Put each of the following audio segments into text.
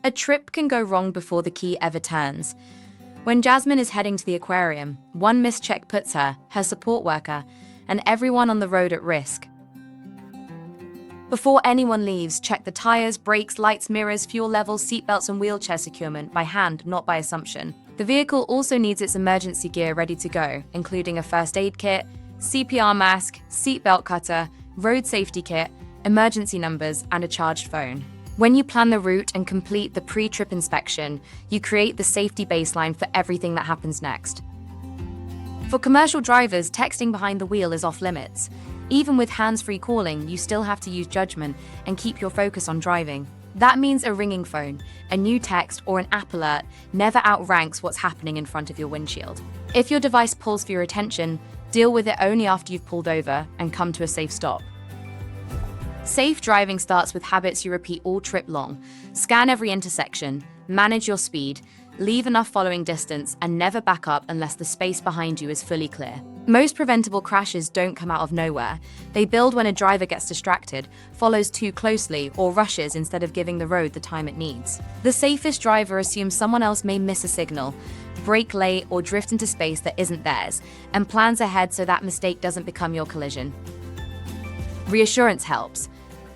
A trip can go wrong before the key ever turns. When Jasmine is heading to the aquarium, one mischeck puts her support worker, and everyone on the road at risk. Before anyone leaves, check the tires, brakes, lights, mirrors, fuel levels, seatbelts, and wheelchair securement by hand, not by assumption. The vehicle also needs its emergency gear ready to go, including a first aid kit, CPR mask, seatbelt cutter, road safety kit, emergency numbers, and a charged phone. When you plan the route and complete the pre-trip inspection, you create the safety baseline for everything that happens next. For commercial drivers, texting behind the wheel is off limits. Even with hands-free calling, you still have to use judgment and keep your focus on driving. That means a ringing phone, a new text, or an app alert never outranks what's happening in front of your windshield. If your device pulls for your attention, deal with it only after you've pulled over and come to a safe stop. Safe driving starts with habits you repeat all trip long. Scan every intersection, manage your speed, leave enough following distance, and never back up unless the space behind you is fully clear. Most preventable crashes don't come out of nowhere. They build when a driver gets distracted, follows too closely, or rushes instead of giving the road the time it needs. The safest driver assumes someone else may miss a signal, brake late, or drift into space that isn't theirs, and plans ahead so that mistake doesn't become your collision. Reassurance helps.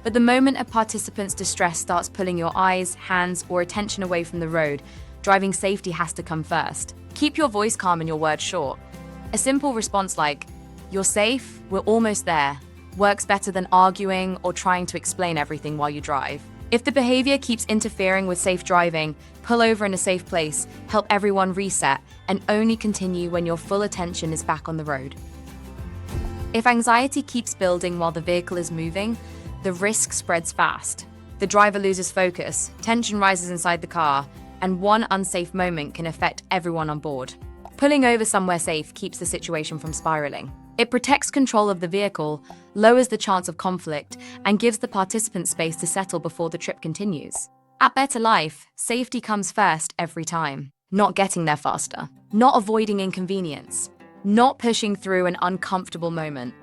But the moment a participant's distress starts pulling your eyes, hands, or attention away from the road, driving safety has to come first. Keep your voice calm and your words short. A simple response like, "You're safe, we're almost there," works better than arguing or trying to explain everything while you drive. If the behavior keeps interfering with safe driving, pull over in a safe place, help everyone reset, and only continue when your full attention is back on the road. If anxiety keeps building while the vehicle is moving, the risk spreads fast. The driver loses focus, tension rises inside the car, and one unsafe moment can affect everyone on board. Pulling over somewhere safe keeps the situation from spiraling. It protects control of the vehicle, lowers the chance of conflict, and gives the participant space to settle before the trip continues. At Better Life, safety comes first every time. Not getting there faster, not avoiding inconvenience, not pushing through an uncomfortable moment.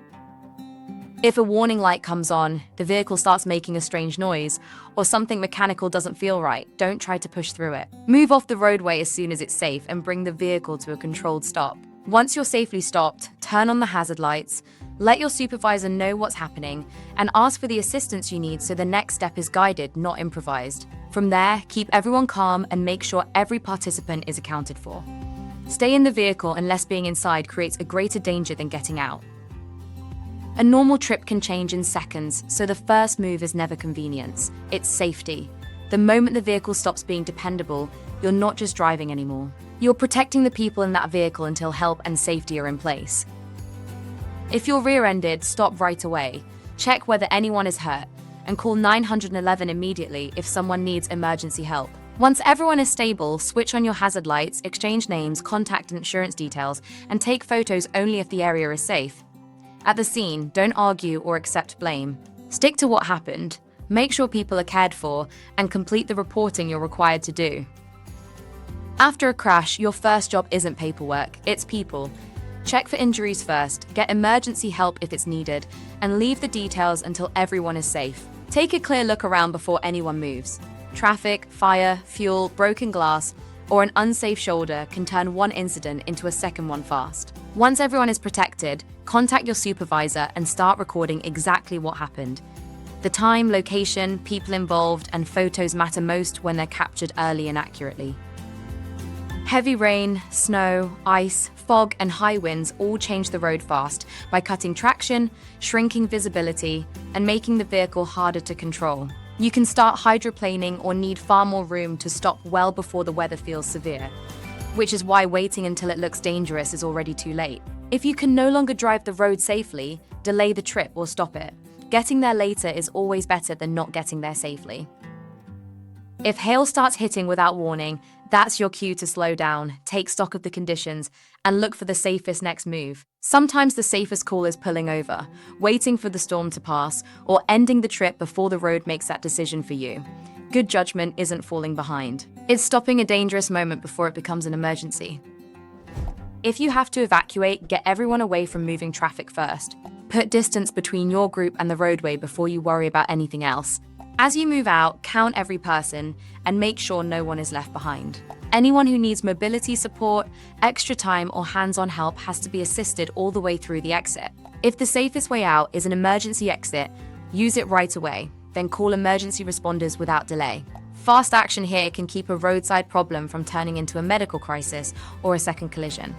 If a warning light comes on, the vehicle starts making a strange noise, or something mechanical doesn't feel right, don't try to push through it. Move off the roadway as soon as it's safe and bring the vehicle to a controlled stop. Once you're safely stopped, turn on the hazard lights, let your supervisor know what's happening, and ask for the assistance you need so the next step is guided, not improvised. From there, keep everyone calm and make sure every participant is accounted for. Stay in the vehicle unless being inside creates a greater danger than getting out. A normal trip can change in seconds, so the first move is never convenience, it's safety. The moment the vehicle stops being dependable, you're not just driving anymore. You're protecting the people in that vehicle until help and safety are in place. If you're rear-ended, stop right away. Check whether anyone is hurt, and call 911 immediately if someone needs emergency help. Once everyone is stable, switch on your hazard lights, exchange names, contact and insurance details, and take photos only if the area is safe. At the scene, don't argue or accept blame. Stick to what happened, make sure people are cared for, and complete the reporting you're required to do. After a crash, your first job isn't paperwork, it's people. Check for injuries first, get emergency help if it's needed, and leave the details until everyone is safe. Take a clear look around before anyone moves. Traffic, fire, fuel, broken glass, or an unsafe shoulder can turn one incident into a second one fast. Once everyone is protected, contact your supervisor and start recording exactly what happened. The time, location, people involved, and photos matter most when they're captured early and accurately. Heavy rain, snow, ice, fog, and high winds all change the road fast by cutting traction, shrinking visibility, and making the vehicle harder to control. You can start hydroplaning or need far more room to stop well before the weather feels severe, which is why waiting until it looks dangerous is already too late. If you can no longer drive the road safely, delay the trip or stop it. Getting there later is always better than not getting there safely. If hail starts hitting without warning, that's your cue to slow down, take stock of the conditions, and look for the safest next move. Sometimes the safest call is pulling over, waiting for the storm to pass, or ending the trip before the road makes that decision for you. Good judgment isn't falling behind. It's stopping a dangerous moment before it becomes an emergency. If you have to evacuate, get everyone away from moving traffic first. Put distance between your group and the roadway before you worry about anything else. As you move out, count every person and make sure no one is left behind. Anyone who needs mobility support, extra time, or hands-on help has to be assisted all the way through the exit. If the safest way out is an emergency exit, use it right away, then call emergency responders without delay. Fast action here can keep a roadside problem from turning into a medical crisis or a second collision.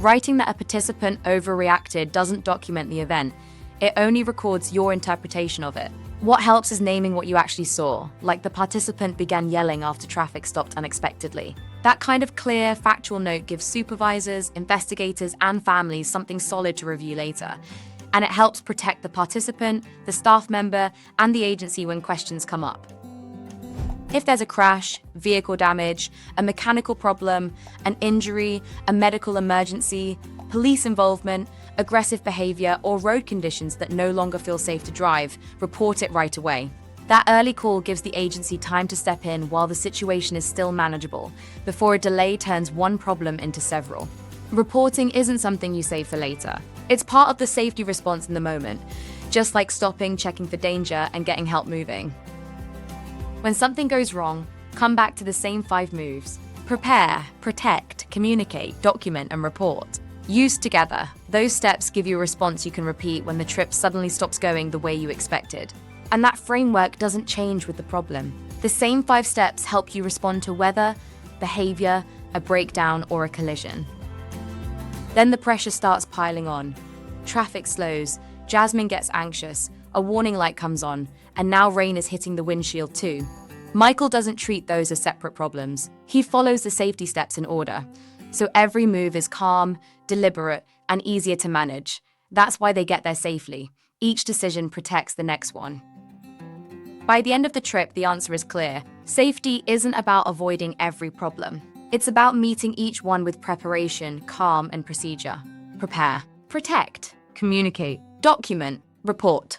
Writing that a participant overreacted doesn't document the event. It only records your interpretation of it. What helps is naming what you actually saw, like the participant began yelling after traffic stopped unexpectedly. That kind of clear, factual note gives supervisors, investigators, and families something solid to review later. And it helps protect the participant, the staff member, and the agency when questions come up. If there's a crash, vehicle damage, a mechanical problem, an injury, a medical emergency, police involvement, aggressive behavior, or road conditions that no longer feel safe to drive, report it right away. That early call gives the agency time to step in while the situation is still manageable, before a delay turns one problem into several. Reporting isn't something you save for later. It's part of the safety response in the moment, just like stopping, checking for danger, and getting help moving. When something goes wrong, come back to the same 5 moves. Prepare, protect, communicate, document, and report. Used together, those steps give you a response you can repeat when the trip suddenly stops going the way you expected. And that framework doesn't change with the problem. The same 5 steps help you respond to weather, behavior, a breakdown, or a collision. Then the pressure starts piling on. Traffic slows, Jasmine gets anxious, a warning light comes on, and now rain is hitting the windshield too. Michael doesn't treat those as separate problems. He follows the safety steps in order. So every move is calm, deliberate, and easier to manage. That's why they get there safely. Each decision protects the next one. By the end of the trip, the answer is clear. Safety isn't about avoiding every problem. It's about meeting each one with preparation, calm, and procedure. Prepare, protect, communicate, document, report.